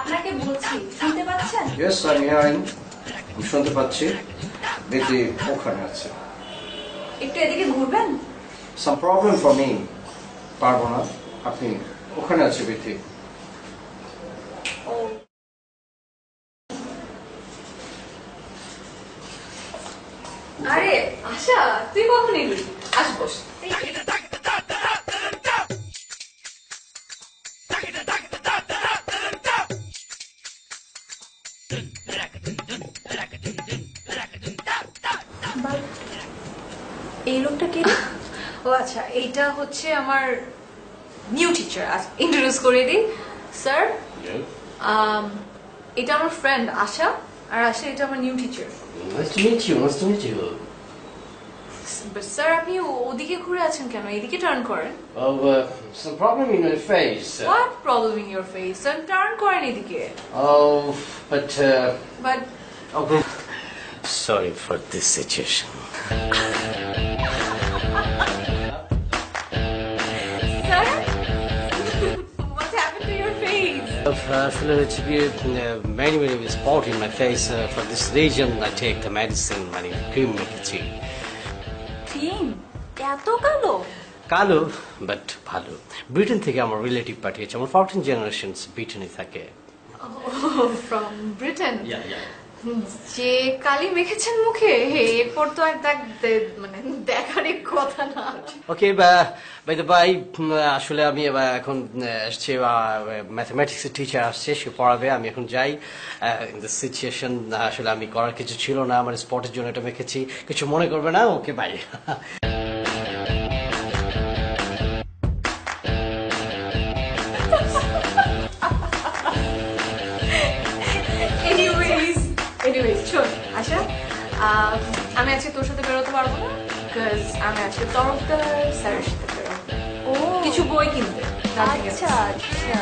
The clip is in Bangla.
আপনাকে বলছি, শুনতে পাচ্ছেন? Yes, I'm hearing. আমি শুনতে পাচ্ছি। দেখি ওখানে আছে। একটু এদিকে ঘুরবেন? Some problem for me. পারবো না। আপনি ওখানে আছে বিথি। ও আরে আশা, তুই কখন এলি? আস বস। এই লোকটা কে? ও আচ্ছা, এইটা হচ্ছে আমার নিউ টিচার। ইন্ট্রোডিউস করে দিই স্যার। এটা আমার ফ্রেন্ড আশা, আর আশা এটা আমার new teacher. Nice to meet you. Nice to meet you. Sir আপনি ওদিকে ঘুরে আছেন কেন? এদিকে টার্ন করেন। Oh, some problem in your face. What problem in your face? Sir turn করেন এদিকে। Oh, but but oh, sorry for this situation. Sir what happened to your face? আসলে হচ্ছে কি many spot in my face for this region I take the medicine মানে ক্রিম মেখেছি ক্রিম এত কালো? কালো বাট ভালো ব্রিটেন থেকে আমার রিলেটিভ পাঠিয়েছে আমার 14 জেনারেশনস ব্রিটেনে থাকে ফ্রম ব্রিটেন। Yeah, yeah. যে কালি মেখেছেন মুখে, এরপর তো আর মানে দেখারই কথা না। ওকে বাই দ্য বাই আসলে আমি এখন আসছে ম্যাথমেটিক্স এর টিচার আসছে সে পড়াবে আমি এখন যাই ইন দ্য সিচুয়েশন আসলে আমি করার কিছু ছিল না আমার স্পটের জন্য এটা মেখেছি কিছু মনে করবে না ওকে বাই এনিওয়েজ শোন আশা, আমি আজকে তোর সাথে বেরোতে পারবো না বিকজ আমি আজকে তরফদার স্যারের সাথে বেরোবো। ও কিছু বই কিনতে। আচ্ছা আচ্ছা